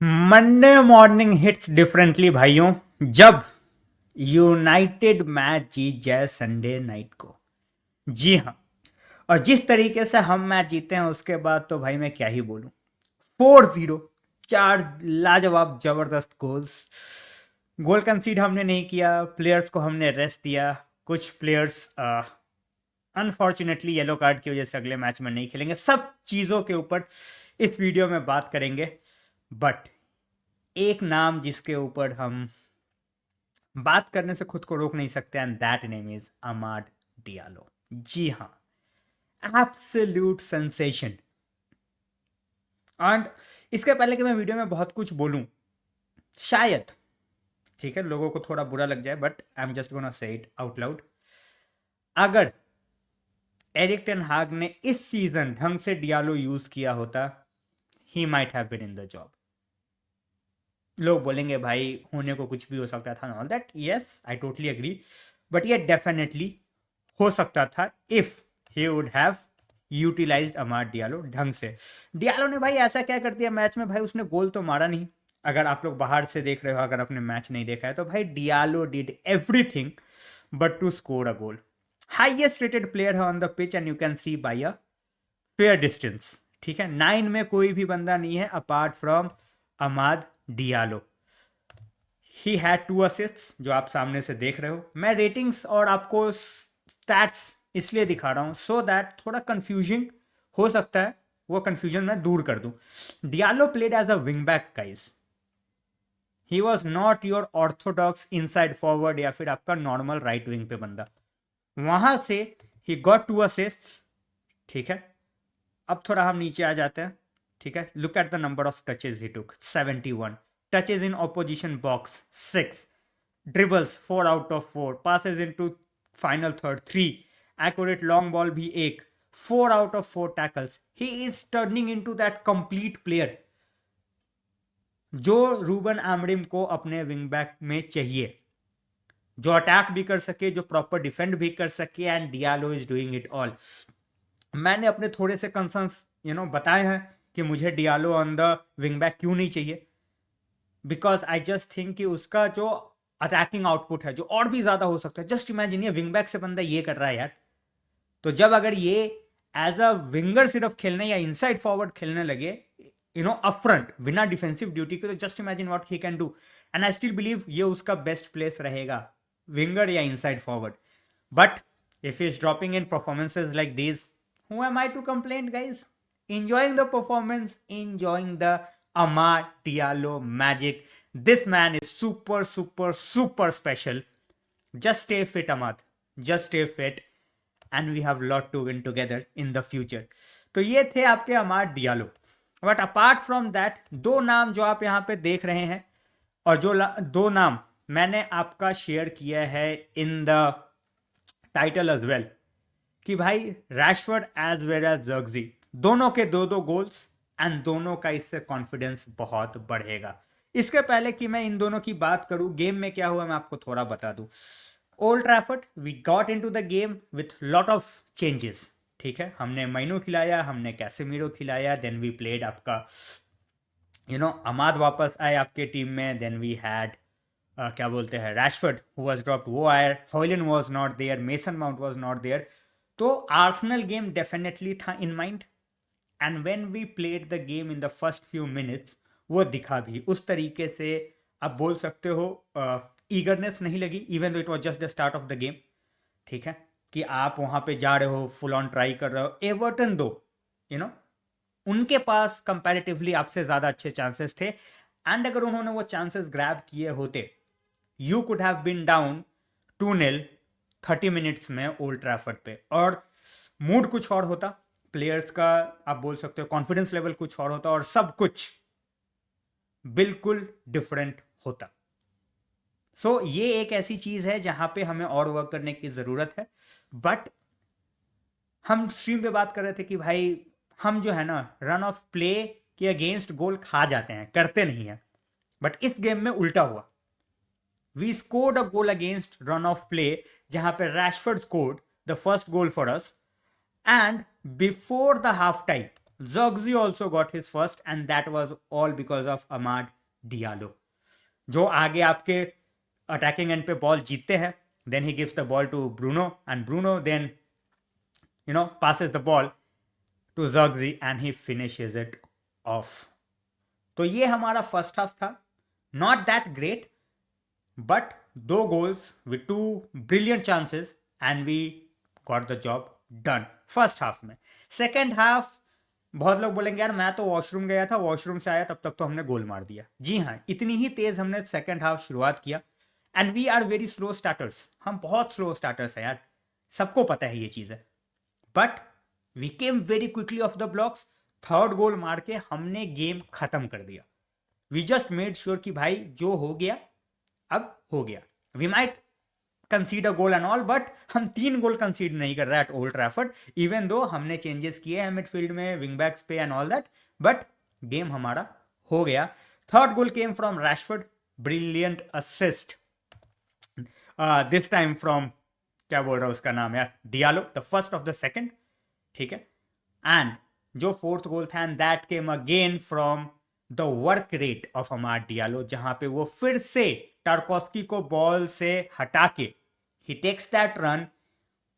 Monday morning hits differently भाइयों, जब United match जीत जाए संडे नाइट को। जी हाँ, और जिस तरीके से हम मैच जीते हैं उसके बाद तो भाई मैं क्या ही बोलूं। 4-0, चार लाजवाब जबरदस्त गोल्स। गोल कंसीड हमने नहीं किया, प्लेयर्स को हमने रेस्ट दिया। कुछ प्लेयर्स अनफॉर्चुनेटली येलो कार्ड की वजह से अगले मैच में नहीं खेलेंगे। सब चीज़ों के ऊपर इस वीडियो में बात करेंगे, बट एक नाम जिसके ऊपर हम बात करने से खुद को रोक नहीं सकते, and that name is Amad Diallo. जी हाँ, एब्सोल्यूट सेंसेशन। एंड इसके पहले कि मैं वीडियो में बहुत कुछ बोलूं, शायद ठीक है लोगों को थोड़ा बुरा लग जाए, but I am just gonna say it out loud. अगर एरिक टेन हाग ने इस सीजन ढंग से डियालो यूज किया होता, he might have been in the job. लोग बोलेंगे भाई होने को कुछ भी हो सकता था, all that, yes I totally agree, but ये डेफिनेटली हो सकता था if he would have utilized Amad Diallo ढंग से। डियालो ने भाई ऐसा क्या कर दिया मैच में, भाई उसने गोल तो मारा नहीं। अगर आप लोग बाहर से देख रहे हो, अगर आपने मैच नहीं देखा है, तो भाई Diallo did everything but to score a goal. Highest rated player है on the pitch, and you can see by a fair distance. ठीक है, 9 में कोई भी बंदा नहीं है apart from Amad Diallo. He had 2 assists जो आप सामने से देख रहे हो। मैं रेटिंग्स और आपको स्टैट्स इसलिए दिखा रहा हूं सो दैट थोड़ा कंफ्यूजन हो सकता है, वो कंफ्यूजन मैं दूर कर दूं। Diallo played as a wing back guys. He was not your orthodox inside forward या फिर आपका नॉर्मल राइट विंग पे बंदा। वहां से ही गॉट 2 असिस्ट्स। ठीक है, अब थोड़ा हम नीचे आ जाते हैं। ठीक है, look at the number of touches he took, 71 touches in opposition box, 6 dribbles 4 out of 4, passes into final third 3, accurate long ball भी एक, 4 out of 4 tackles. He is turning into that complete player जो Ruben आमरिम को अपने wing back में चाहिए, जो attack भी कर सके, जो प्रॉपर डिफेंड भी कर सके, and Diallo is doing it all. मैंने अपने थोड़े से कंसर्न्स बताए हैं कि मुझे Diallo on the wing back क्यों नहीं चाहिए, बिकॉज आई जस्ट थिंक कि उसका जो अटैकिंग आउटपुट है जो और भी ज्यादा हो सकता है। जस्ट इमेजिन ये विंग बैक से बंदा ये कर रहा है यार, तो जब अगर ये एज अ विंगर सिर्फ खेलने या इनसाइड फॉरवर्ड खेलने लगे अप फ्रंट बिना डिफेंसिव ड्यूटी के, तो just imagine what he can do. And I still believe ये उसका बेस्ट प्लेस रहेगा, विंगर या inside forward. But if he's dropping in performances like these, who am I to complain, guys? Enjoying the performance, enjoying the Amar Diallo magic. This man is super, super, super special. Just stay fit, Amad. Just stay fit. And we have lot to win together in the future. तो ये थे आपके Amad Diallo. But apart from that, दो नाम जो आप यहाँ पे देख रहे हैं, और जो दो नाम मैंने आपका शेयर किया है in the title as well, कि भाई Rashford as well as Zirkzee दोनों के दो दो गोल्स, एंड दोनों का इससे कॉन्फिडेंस बहुत बढ़ेगा। इसके पहले कि मैं इन दोनों की बात करूं गेम में क्या हुआ, मैं आपको थोड़ा बता दूं। Old Trafford we got into the game with lot of changes. ठीक है, हमने मैनू खिलाया, हमने कैसेमीरो खिलाया, देन वी प्लेड आपका अमाद वापस आए आपके टीम में, देन वी हैड क्या बोलते हैं रैशफोर्ड हु वाज ड्रॉप्ड, वो आए, Hojlund was not there, Mason Mount was not there. तो आर्सेनल गेम डेफिनेटली था in mind, and when we played the game in the first few minutes, वो दिखा भी उस तरीके से। आप बोल सकते हो ईगरनेस नहीं लगी, even though it was just the start of the game. ठीक है, कि आप वहां पे जा रहे हो, फुल ऑन ट्राई कर रहे हो। एवर्टन दो यू नो उनके पास कंपैरेटिवली आपसे ज्यादा अच्छे चांसेस थे, एंड अगर उन्होंने वो चांसेस ग्रैब किए होते, you could have been down 2-0 30 minutes में ओल्ड ट्रैफर्ड पे, और मूड कुछ और होता, प्लेयर्स का आप बोल सकते हो कॉन्फिडेंस लेवल कुछ और होता, और सब कुछ बिल्कुल डिफरेंट होता। सो ये एक ऐसी चीज है जहां पे हमें और वर्क करने की जरूरत है। बट हम स्ट्रीम पे बात कर रहे थे कि भाई हम जो है ना रन ऑफ प्ले के अगेंस्ट गोल खा जाते हैं, करते नहीं है। बट इस गेम में उल्टा हुआ, we scored a goal against run of play, जहां पे Rashford scored the first goal for us, and before the half time Zirkzee also got his first, and that was all because of Amad Diallo, जो आगे आपके attacking and पे ball जीतते हैं. Then he gives the ball to Bruno, and Bruno then passes the ball to Zirkzee and he finishes it off. तो ये हमारा first half था. Not that great, but 2 goals with 2 brilliant chances and we got the job done first half में. Second half बहुत लोग बोलेंगे यार मैं तो वॉशरूम गया था, वॉशरूम से आया तब तक तो हमने गोल मार दिया. जी हाँ, इतनी ही तेज हमने सेकेंड हाफ शुरुआत किया. And we are very slow starters, हम बहुत स्लो स्टार्टर्स हैं यार, सबको पता है ये चीज़ है. But we came very quickly off the blocks. Third goal मार के हमने गेम खत्म कर दिया. वी जस्ट मेड श्योर कि भाई जो हो गया अब हो गया. We might concede a goal and all, but हम 3 गोल कंसीड नहीं कर रहे eight old Trafford, even though हमने चेंजेस किए हैं मिडफील्ड में, विंग बैक्स पे and all that, but game हमारा हो गया. Third goal came from Rashford, brilliant assist this time from, क्या बोल रहा हूं उसका नाम यार, Diallo, the first of the second. ठीक है. एंड जो फोर्थ गोल था, and that came again from the work rate of Amad Diallo, जहां पे वो फिर से टारकोस्की को बॉल से हटा के he takes that run.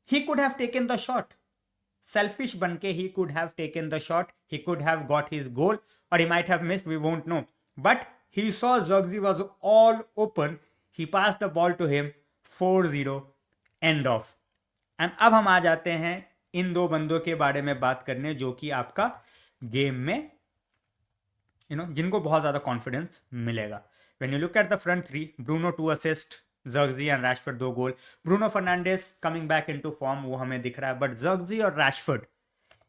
He could have taken the shot, selfish बन के he could have taken the shot, he could have got his goal, और he might have missed, we won't know. But he saw Zirkzee was all open, he passed the ball to him, 4-0 end of. And अब हम आ जाते हैं इन 2 बंदों के बारे में बात करने जो कि आपका गेम में जिनको बहुत ज्यादा कॉन्फिडेंस मिलेगा. When you look at the front 3, Bruno 2 assist, Zirkzee and Rashford 2 goal. Bruno Fernandes coming back into form, वो हमें दिख रहा है, बट Zirkzee और रैशफोर्ड,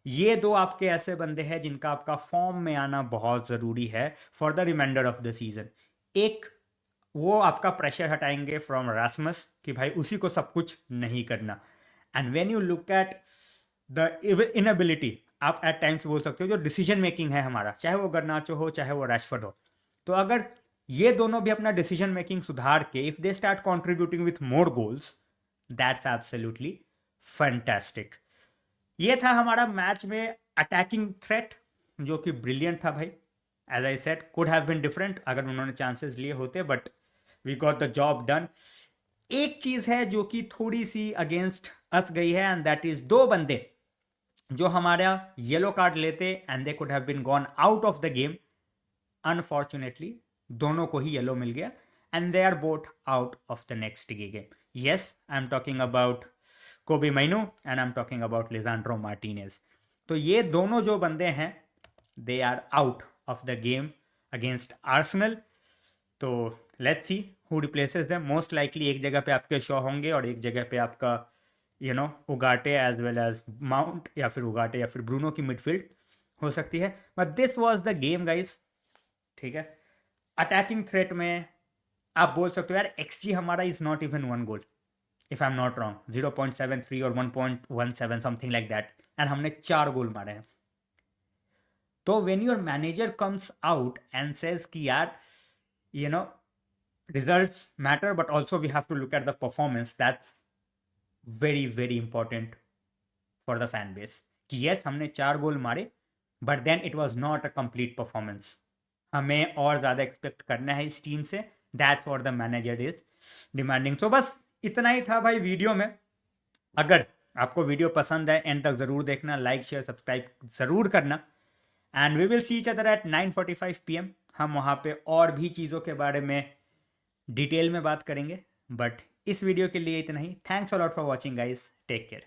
ये 2 आपके ऐसे बंदे हैं जिनका आपका फॉर्म में आना बहुत जरूरी है for the reminder of the season. एक वो आपका प्रेशर हटाएंगे फ्रॉम रास्मस कि भाई उसी को सब कुछ नहीं करना. And when you look at the inability, आप एट टाइम्स बोल सकते हो जो डिसीजन मेकिंग है हमारा, चाहे वो गर्नाचो हो चाहे वो रैशफोर्ड हो, तो अगर ये दोनों भी अपना डिसीजन मेकिंग सुधार के if they start contributing with more goals, that's absolutely fantastic. ये था हमारा मैच में अटैकिंग थ्रेट जो कि ब्रिलियंट था भाई. As I said, could have been different अगर उन्होंने चांसेस लिए होते, but we got the job done. एक चीज है जो कि थोड़ी सी अगेंस्ट अस गई है, एंड दैट इज 2 बंदे जो हमारा येलो कार्ड लेते and they could have been gone out of the game. Unfortunately दोनों को ही येलो मिल गया and they are both out of the next game. Yes, I am talking about Kobbie Mainoo and I am talking about Lisandro Martinez. तो ये दोनों जो बंदे हैं, they are out of the game against Arsenal. तो let's see who replaces them. Most likely एक जगह पे आपके शो होंगे और एक जगह पे आपका Ugarte as well as Mount, या फिर उगाटे या फिर ब्रूनो की मिडफील्ड हो सकती है. But this was the game guys. ठीक है. अटैकिंग थ्रेट में आप बोल सकते हो यार XG हमारा is not even 1 goal, if I am not wrong, 0.73 और 1.17 समथिंग लाइक दैट, एंड हमने 4 गोल मारे हैं. तो when your manager comes out and says कि यार results matter but also we have to look at the performance, that's very very important for the fan base. कि yes हमने 4 goal मारे, but then it was not a complete performance. हमें और ज़्यादा expect करना है इस टीम से. That's what the manager is demanding. तो बस इतना ही था भाई वीडियो में. अगर आपको वीडियो पसंद है एंड तक ज़रूर देखना, लाइक शेयर सब्सक्राइब ज़रूर करना. And we will see each other at 9:45 PM. हम वहाँ पे और भी चीज़ों के बारे में डिटेल में बात करेंगे. बट इस वीडियो के लिए इतना ही. Thanks a lot for watching guys. Take care.